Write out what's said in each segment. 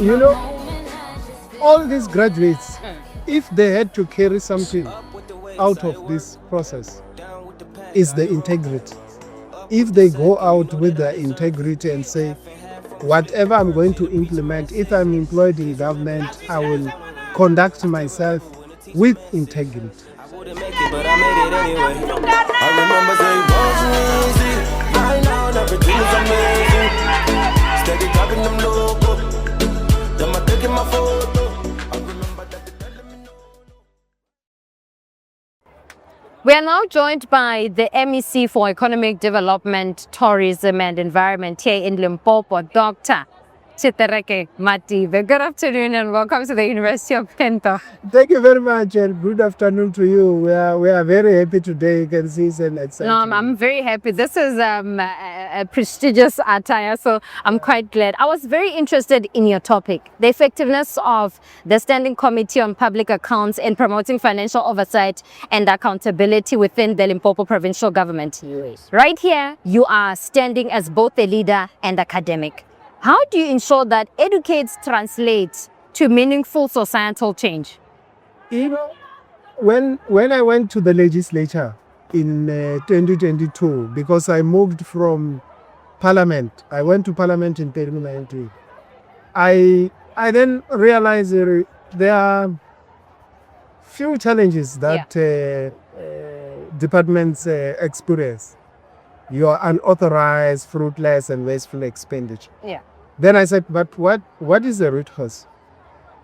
You know, all these graduates, if they had to carry something out of this process, is the integrity. If they go out with the integrity and say, whatever I'm going to implement, if I'm employed in government, I will conduct myself with integrity. I wouldn't make it, but I made it anyway. I remember saying, "What's easy?" Right now, everything is amazing. Steady dropping them local. Them are taking my photo. I remember that they let me know. We are now joined by the MEC for Economic Development, Tourism and Environment here in Limpopo, Dr. Tshitereke Matibe. Good afternoon and welcome to the University of Kento. Thank you very much and good afternoon to you. We are very happy today. You can see it's an exciting. No, I'm very happy. This is a prestigious attire, so I'm quite glad. I was very interested in your topic, the effectiveness of the Standing Committee on Public Accounts in promoting financial oversight and accountability within the Limpopo provincial government. Yes. Right here, you are standing as both a leader and academic. How do you ensure that educates translates to meaningful societal change? You know, when I went to the legislature in 2022, because I moved from parliament, I went to parliament in 2019. I then realized there are few challenges that departments experience. Your unauthorized, fruitless, and wasteful expenditure. Yeah. Then I said, but what is the root cause?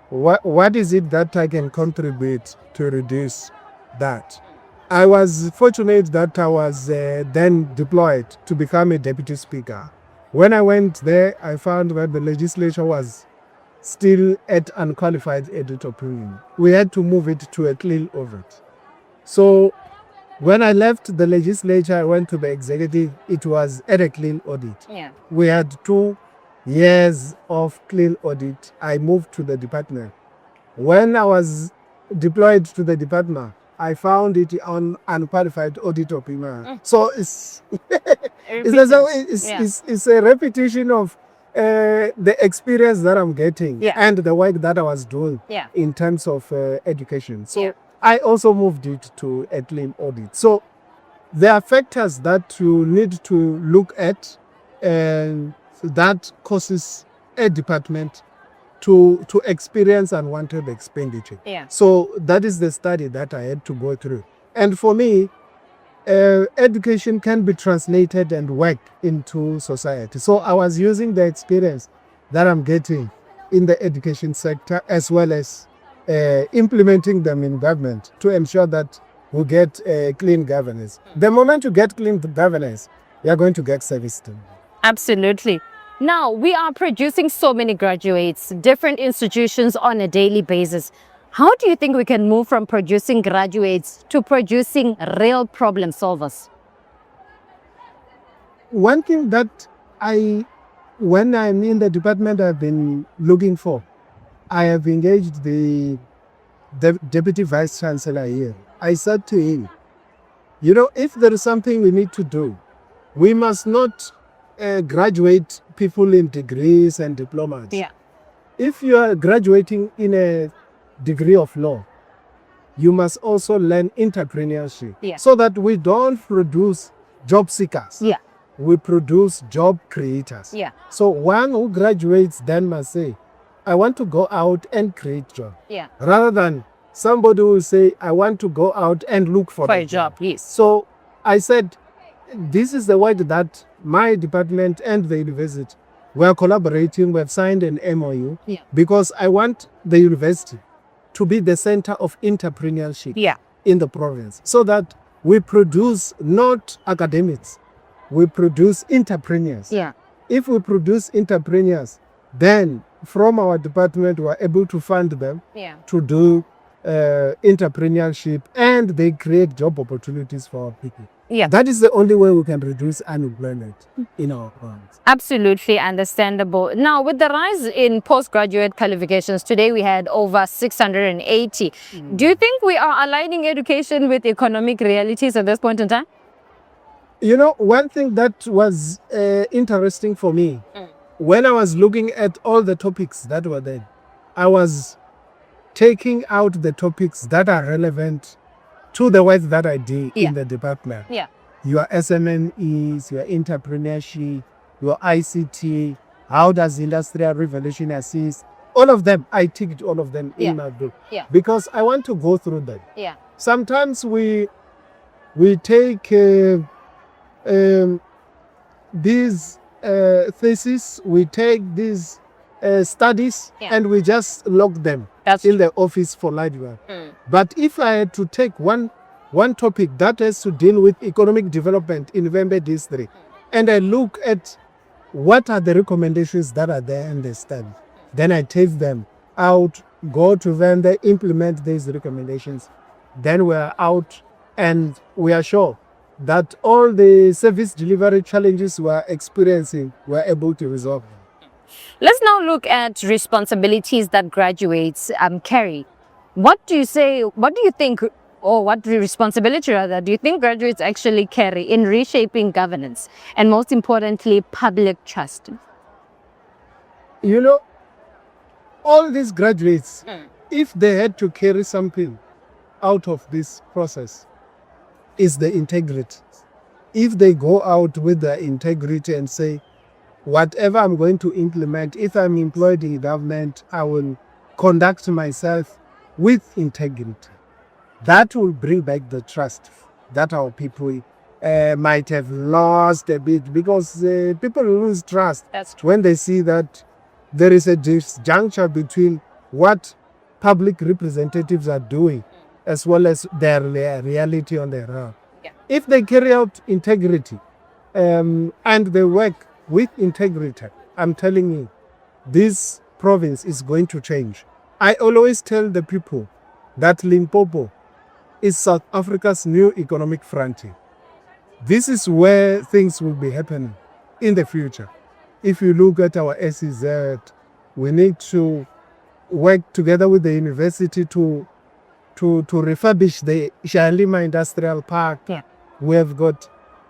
What is it that I can contribute to reduce that? I was fortunate that I was then deployed to become a deputy speaker. When I went there, I found that the legislature was still at unqualified audit opinion. We had to move it to a clean audit. So when I left the legislature, I went to the executive, it was at a clean audit. Yeah. We had 2 years of clean audit. I moved to the department. When I was deployed to the department, I found it on unqualified audit opinion. So it's it's a repetition of the experience that I'm getting and the work that I was doing in terms of education. So I also moved it to a clean audit. So there are factors that you need to look at and that causes a department to experience unwanted expenditure. Yeah. So that is the study that I had to go through. And for me, education can be translated and work into society. So I was using the experience that I'm getting in the education sector as well as implementing them in government to ensure that we get clean governance. The moment you get clean governance, you are going to get service done. Absolutely. Now, we are producing so many graduates, different institutions on a daily basis. How do you think we can move from producing graduates to producing real problem solvers? One thing that when I'm in the department, I've been looking for, I have engaged the Deputy Vice Chancellor here. I said to him, you know, if there is something we need to do, we must not graduate people in degrees and diplomas. Yeah. If you are graduating in a degree of law, you must also learn entrepreneurship so that we don't produce job seekers. Yeah. We produce job creators. Yeah. So one who graduates then must say, I want to go out and create job. Yeah. Rather than somebody who will say, I want to go out and look for a job. Yes. So I said, this is the work that my department and the university, we are collaborating. We have signed an MOU because I want the university to be the center of entrepreneurship in the province so that we produce not academics, we produce entrepreneurs. Yeah. If we produce entrepreneurs, then from our department, we are able to fund them to do entrepreneurship and they create job opportunities for our people. Yeah. That is the only way we can reduce unemployment in our province. Absolutely understandable. Now, with the rise in postgraduate qualifications, today we had over 680. Do you think we are aligning education with economic realities at this point in time? You know, one thing that was interesting for me, when I was looking at all the topics that were there, I was taking out the topics that are relevant to the work that I did in the department. Yeah. Your SMMEs, your entrepreneurship, your ICT, how does industrial revolution assist? All of them, I ticked all of them in my book. Yeah. Because I want to go through them. Yeah. Sometimes we take these theses, we take these studies, and we just lock them in the office for light work. But if I had to take one topic that has to deal with economic development in Vhembe district, and I look at what are the recommendations that are there in the study, then I take them out, go to Vhembe, implement these recommendations. Then we are out and we are sure that all the service delivery challenges we are experiencing, we are able to resolve them. Let's now look at responsibilities that graduates carry. What do you think, or what responsibility rather, do you think graduates actually carry in reshaping governance and, most importantly, public trust? You know, all these graduates, if they had to carry something out of this process, is the integrity. If they go out with the integrity and say, whatever I'm going to implement, if I'm employed in government, I will conduct myself with integrity. That will bring back the trust that our people might have lost a bit, because people lose trust when they see that there is a disjuncture between what public representatives are doing as well as their reality on the ground. Yeah. If they carry out integrity and they work with integrity, I'm telling you, this province is going to change. I always tell the people that Limpopo is South Africa's new economic frontier. This is where things will be happening in the future. If you look at our SEZ, we need to work together with the university to refurbish the Shalima Industrial Park. Yeah. We have got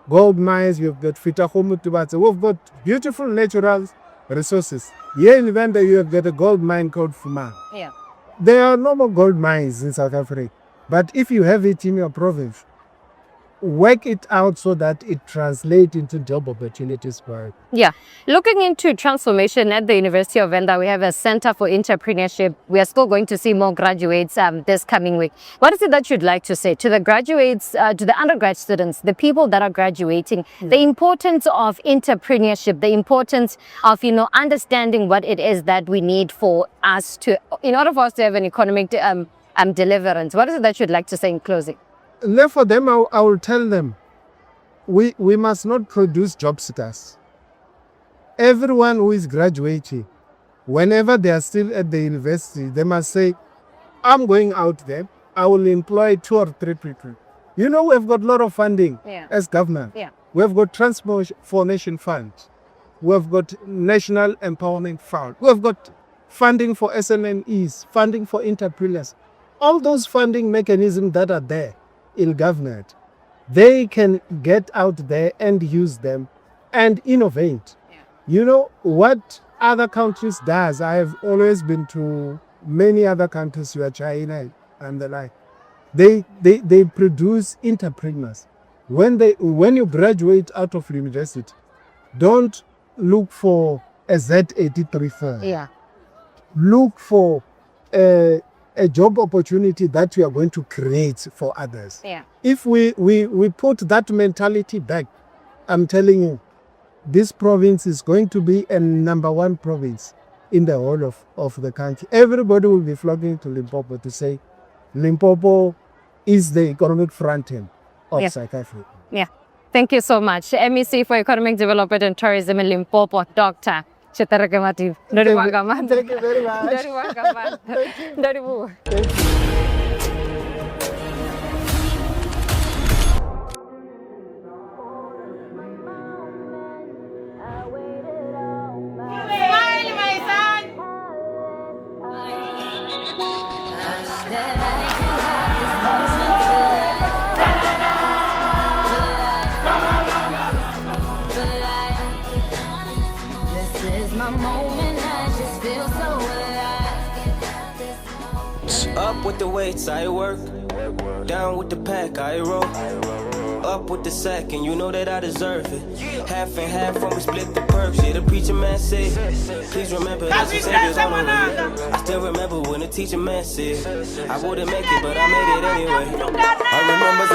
gold mines, we have got 𝐔𝐬𝐡𝐢𝐭𝐞𝐫𝐞𝐤, we've got beautiful natural resources. Here in Vhembe, you have got a gold mine called Fuma. Yeah. There are no more gold mines in South Africa. But if you have it in your province, work it out so that it translates into job opportunities for it. Yeah. Looking into transformation at the University of Venda, we have a Center for Entrepreneurship. We are still going to see more graduates this coming week. What is it that you'd like to say to the graduates, to the undergrad students, the people that are graduating, the importance of entrepreneurship, the importance of, understanding what it is that we need for us to, in order for us to have an economic deliverance. What is it that you'd like to say in closing? Therefore, them, I will tell them, we must not produce job seekers. Everyone who is graduating, whenever they are still at the university, they must say, I'm going out there, I will employ 2 or 3 people. You know, we've got a lot of funding as government. Yeah. We've got Transformation Fund. We've got National Empowerment Fund. We've got funding for SMMEs, funding for entrepreneurs. All those funding mechanisms that are there in government, they can get out there and use them and innovate. Yeah. You know what other countries does? I have always been to many other countries, where China and the like. They produce entrepreneurs. When you graduate out of university, don't look for a Z83 firm. Yeah. Look for a job opportunity that we are going to create for others. Yeah. If we put that mentality back, I'm telling you, this province is going to be a #1 province in the whole of the country. Everybody will be flocking to Limpopo to say, Limpopo is the economic front end of South Africa. Yeah. Thank you so much. MEC for Economic Development and Tourism in Limpopo, Dr. Tshitereke Matibe. Thank you very much. Thank you. the weights, I work. Down with the pack, I roll. Up with the sack, and you know that I deserve it. Half and half when we split the perks. Yeah, the preacher man said, please remember that your savior's on the way. I still remember when the teacher man said, I wouldn't make it, but I made it anyway. I remember